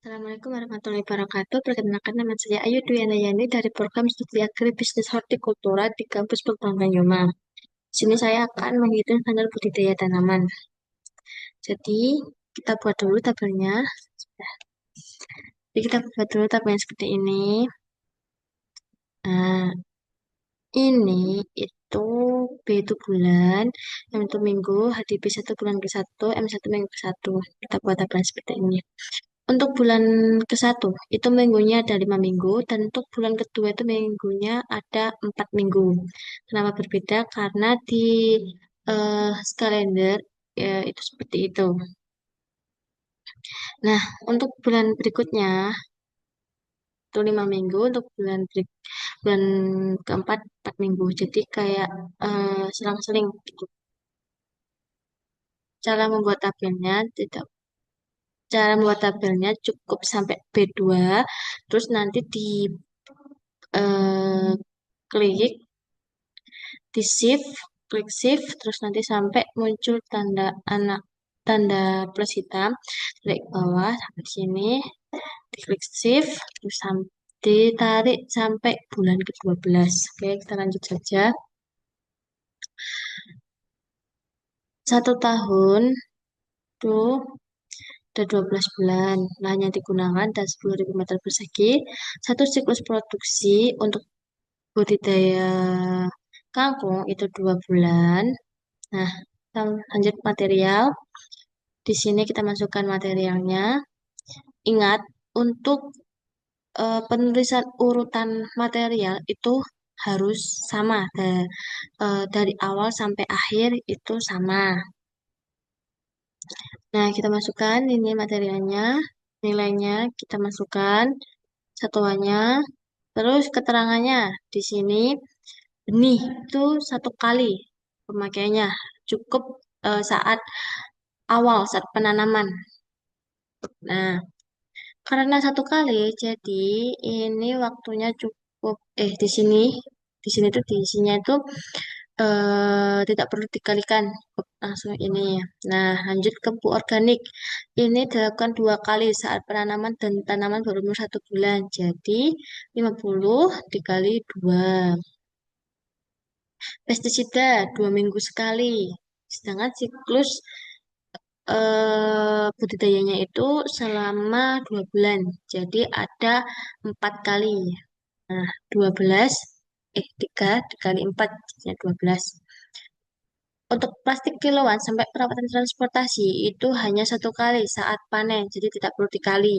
Assalamualaikum warahmatullahi wabarakatuh. Perkenalkan nama saya Ayu Dwi Andayani dari program studi Agribisnis Hortikultura di kampus Purban Banyumas. Di sini saya akan menghitung standar budidaya tanaman. Jadi kita buat dulu tabelnya. Jadi kita buat dulu tabelnya seperti ini. Nah, ini itu B itu bulan, M itu minggu, HDP 1 bulan ke 1, M1 minggu ke 1. Kita buat tabel seperti ini. Untuk bulan ke 1 itu minggunya ada 5 minggu dan untuk bulan kedua itu minggunya ada 4 minggu. Kenapa berbeda? Karena di kalender itu seperti itu. Nah, untuk bulan berikutnya itu 5 minggu, untuk bulan keempat 4 minggu. Jadi kayak selang-seling gitu. Cara membuat tabelnya tidak Cara membuat tabelnya cukup sampai B2, terus nanti di eh, klik di shift, klik shift, terus nanti sampai muncul tanda plus hitam, klik bawah sampai sini, diklik shift, terus ditarik sampai bulan ke-12. Oke, kita lanjut saja. 1 tahun tuh ada 12 bulan. Lahannya digunakan dan 10.000 meter persegi. Satu siklus produksi untuk budidaya kangkung itu 2 bulan. Nah, kita lanjut material. Di sini kita masukkan materialnya. Ingat, untuk penulisan urutan material itu harus sama. Dari awal sampai akhir itu sama. Nah, kita masukkan ini materialnya, nilainya kita masukkan, satuannya, terus keterangannya. Di sini benih itu 1 kali pemakaiannya cukup saat awal saat penanaman. Nah, karena 1 kali, jadi ini waktunya cukup. Di sini tuh diisinya itu tidak perlu dikalikan, cukup langsung ini. Nah, lanjut ke pupuk organik. Ini dilakukan 2 kali saat penanaman dan tanaman berumur 1 bulan. Jadi 50 dikali 2. Pestisida 2 minggu sekali. Sedangkan siklus budidayanya itu selama 2 bulan. Jadi ada 4 kali. Nah, 12, 3 dikali 4, jadinya 12. Untuk plastik kiloan sampai perawatan transportasi itu hanya 1 kali saat panen, jadi tidak perlu dikali.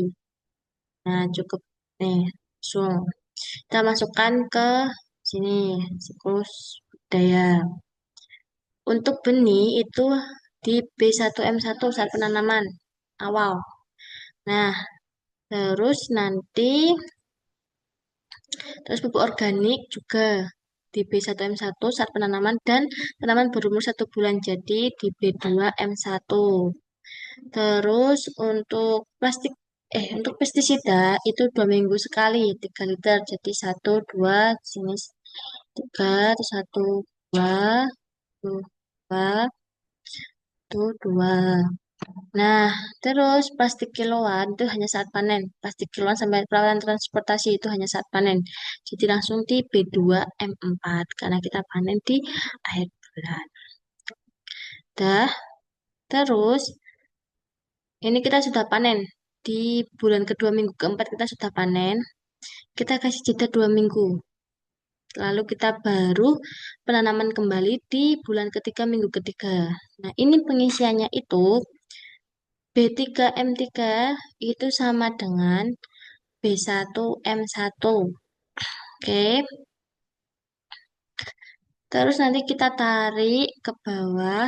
Nah, cukup nih, langsung. Kita masukkan ke sini, siklus budidaya. Untuk benih itu di B1M1 saat penanaman awal. Nah, terus nanti terus pupuk organik juga di B1M1 saat penanaman dan tanaman berumur 1 bulan jadi di B2M1. Terus untuk pestisida itu 2 minggu sekali 3 liter jadi 1 2 sini 3 terus 1 2 2 2. Nah, terus plastik kiloan itu hanya saat panen. Plastik kiloan sampai perawatan transportasi itu hanya saat panen. Jadi langsung di B2M4 karena kita panen di akhir bulan. Dah, terus ini kita sudah panen. Di bulan kedua minggu keempat kita sudah panen. Kita kasih jeda 2 minggu. Lalu kita baru penanaman kembali di bulan ketiga minggu ketiga. Nah, ini pengisiannya itu B3M3 itu sama dengan B1M1. Oke. Terus nanti kita tarik ke bawah.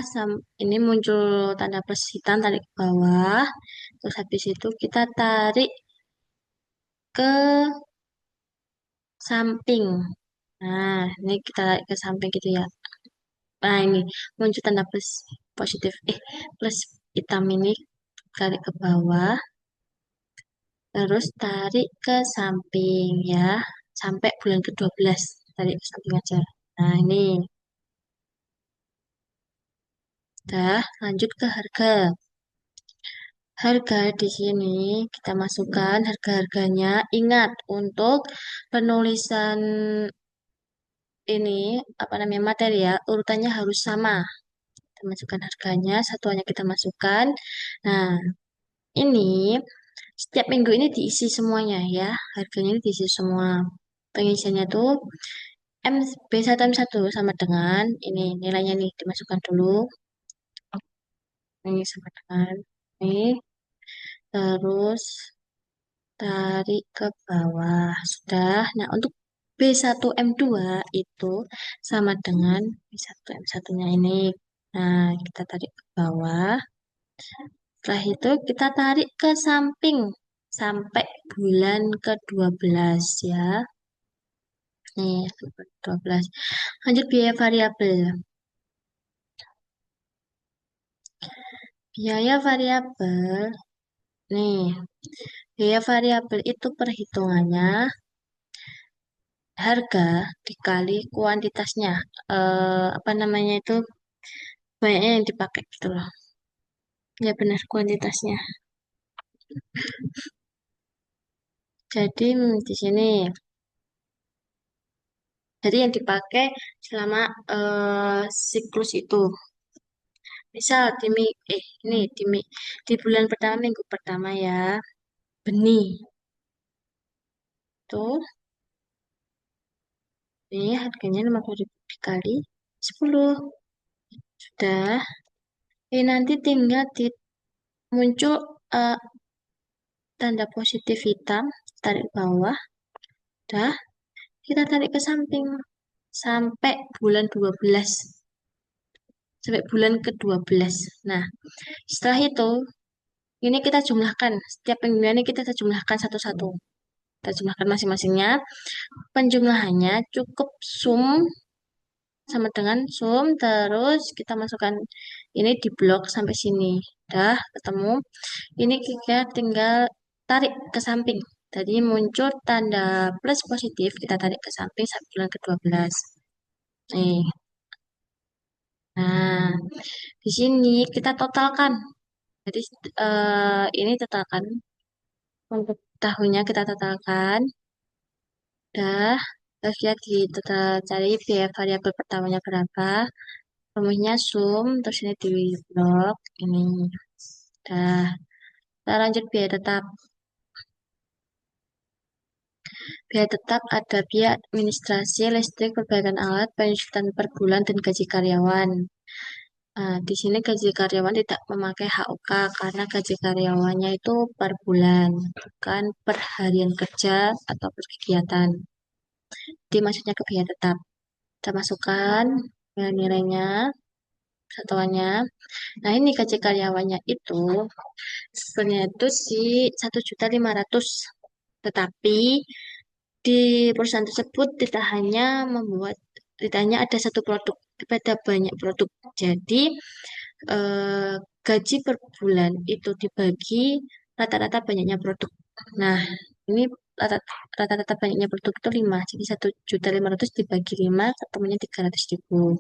Ini muncul tanda plus hitam, tarik ke bawah. Terus habis itu kita tarik ke samping. Nah, ini kita tarik ke samping gitu ya. Nah, ini muncul tanda plus positif. Plus hitam ini tarik ke bawah. Terus tarik ke samping ya. Sampai bulan ke-12. Tarik ke samping aja. Nah, ini. Dah, lanjut ke harga. Harga di sini kita masukkan harga-harganya. Ingat untuk penulisan ini apa namanya material urutannya harus sama. Kita masukkan harganya, satuannya kita masukkan. Nah, ini setiap minggu ini diisi semuanya ya. Harganya ini diisi semua. Pengisiannya tuh B1 M1 sama dengan ini nilainya nih dimasukkan dulu. Ini sama dengan ini. Terus tarik ke bawah. Sudah. Nah, untuk B1 M2 itu sama dengan B1 M1-nya ini. Nah, kita tarik ke bawah. Setelah itu kita tarik ke samping sampai bulan ke-12 ya. Nih, 12. Lanjut biaya variabel. Biaya variabel. Nih, biaya variabel itu perhitungannya harga dikali kuantitasnya. Apa namanya itu? Banyaknya yang dipakai gitu loh. Ya benar kuantitasnya. Jadi di sini. Jadi yang dipakai selama siklus itu. Misal di bulan pertama minggu pertama ya benih tuh ini harganya 50.000 dikali 10 sudah. Nanti tinggal muncul eh, tanda positif hitam tarik bawah dah kita tarik ke samping sampai bulan 12 sampai bulan ke-12. Nah, setelah itu ini kita jumlahkan setiap minggunya ini kita jumlahkan satu-satu. Kita jumlahkan masing-masingnya. Penjumlahannya cukup sum sama dengan sum terus kita masukkan ini di blok sampai sini. Dah ketemu. Ini kita tinggal tarik ke samping. Tadi muncul tanda plus positif, kita tarik ke samping sampai bulan ke-12. Nih. Nah, di sini kita totalkan. Jadi ini totalkan untuk tahunnya kita totalkan. Dah, terus lihat di total cari biaya variabel pertamanya berapa. Rumusnya sum, terus ini di blok ini. Dah, kita lanjut biaya tetap. Biaya tetap ada biaya administrasi, listrik, perbaikan alat, penjualan per bulan, dan gaji karyawan. Nah, di sini gaji karyawan tidak memakai HOK karena gaji karyawannya itu per bulan, bukan per harian kerja atau per kegiatan. Jadi maksudnya ke biaya tetap. Kita masukkan nilainya, satuannya. Nah, ini gaji karyawannya itu sebenarnya itu si 1.500.000. Tetapi di perusahaan tersebut tidak hanya ada satu produk, tapi ada banyak produk. Jadi eh, gaji per bulan itu dibagi rata-rata banyaknya produk. Nah, ini rata- rata-rata banyaknya produk itu 5. Jadi 1.500.000 dibagi 5 ketemunya 300.000.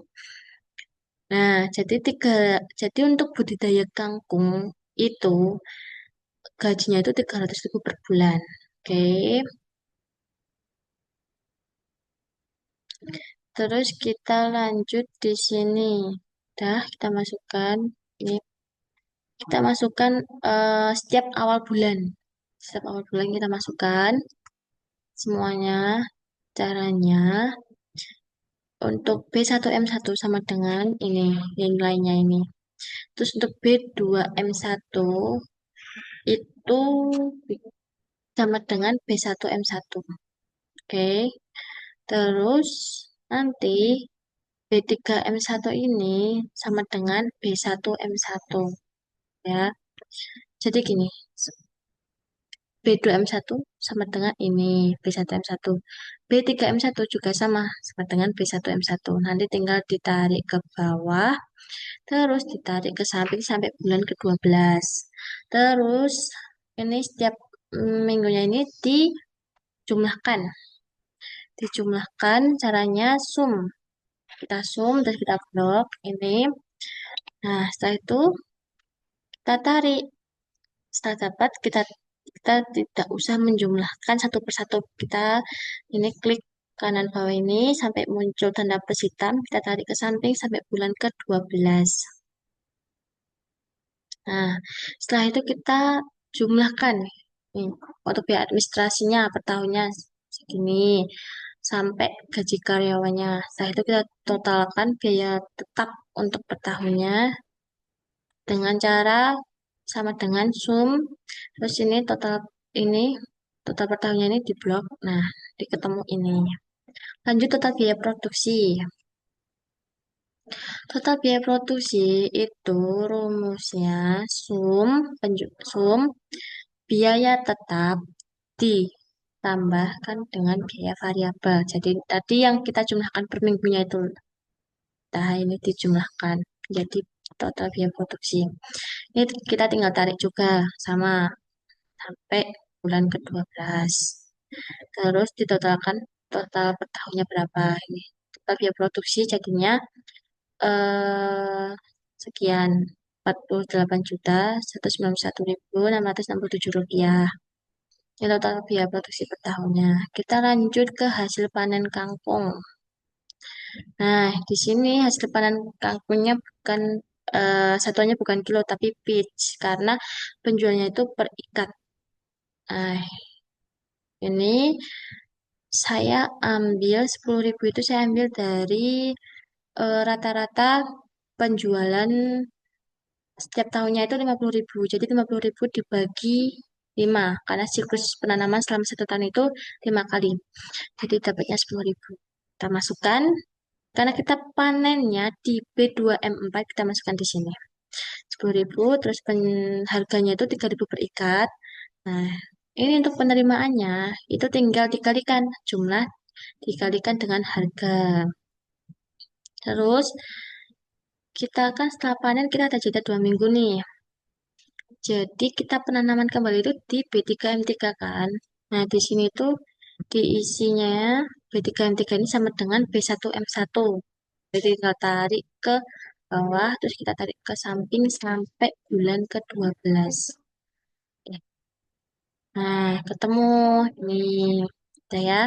Nah, jadi untuk budidaya kangkung itu gajinya itu 300.000 per bulan. Oke. Terus kita lanjut di sini. Dah, kita masukkan ini kita masukkan setiap awal bulan. Setiap awal bulan kita masukkan semuanya. Caranya untuk B1 M1 sama dengan ini nilainya ini. Terus untuk B2 M1 itu sama dengan B1 M1. Oke. Terus nanti B3 M1 ini sama dengan B1 M1 ya. Jadi gini, B2 M1 sama dengan ini B1 M1. B3 M1 juga sama dengan B1 M1. Nanti tinggal ditarik ke bawah, terus ditarik ke samping sampai bulan ke-12. Terus ini setiap minggunya ini dijumlahkan. Dijumlahkan caranya sum. Kita sum terus kita blok ini. Nah, setelah itu kita tarik. Setelah dapat, kita kita tidak usah menjumlahkan satu persatu. Kita ini klik kanan bawah ini sampai muncul tanda plus hitam, kita tarik ke samping sampai bulan ke-12. Nah, setelah itu kita jumlahkan nih, untuk biaya administrasinya per tahunnya segini sampai gaji karyawannya. Setelah itu kita totalkan biaya tetap untuk per tahunnya dengan cara sama dengan sum. Terus ini total per tahunnya ini diblok. Nah, diketemu ini. Lanjut total biaya produksi. Total biaya produksi itu rumusnya sum biaya tetap ditambahkan dengan biaya variabel. Jadi tadi yang kita jumlahkan per minggunya itu, nah ini dijumlahkan. Jadi total biaya produksi. Ini kita tinggal tarik juga sama sampai bulan ke-12. Terus ditotalkan total per tahunnya berapa ini. Total biaya produksi jadinya eh sekian 48.191.667 rupiah. Ini total biaya produksi per tahunnya. Kita lanjut ke hasil panen kangkung. Nah, di sini hasil panen kangkungnya bukan satuannya bukan kilo tapi piece karena penjualnya itu per ikat. Nah, ini saya ambil 10.000 itu saya ambil dari rata-rata penjualan setiap tahunnya itu 50.000. Jadi 50.000 dibagi 5 karena siklus penanaman selama 1 tahun itu 5 kali. Jadi dapatnya 10.000. Kita masukkan karena kita panennya di B2M4 kita masukkan di sini. 10.000 terus harganya itu 3.000 per ikat. Nah, ini untuk penerimaannya itu tinggal dikalikan jumlah dikalikan dengan harga. Terus kita kan setelah panen kita ada jeda 2 minggu nih. Jadi kita penanaman kembali itu di B3M3 kan. Nah, di sini tuh diisinya B3M3 ini sama dengan B1M1. Jadi kita tarik ke bawah, terus kita tarik ke samping sampai bulan ke-12. Nah, ketemu ini udah ya.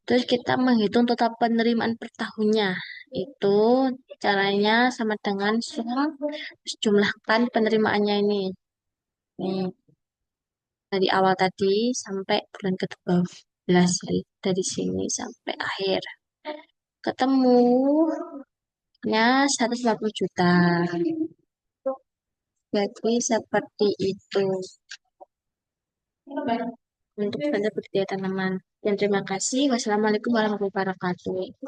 Terus kita menghitung total penerimaan per tahunnya. Itu caranya sama dengan sum, terus jumlahkan penerimaannya ini. Nih, dari awal tadi sampai bulan ke-12 dari sini sampai akhir. Ketemunya 150 juta. Jadi seperti itu untuk standar budidaya tanaman. Dan terima kasih. Wassalamualaikum warahmatullahi wabarakatuh.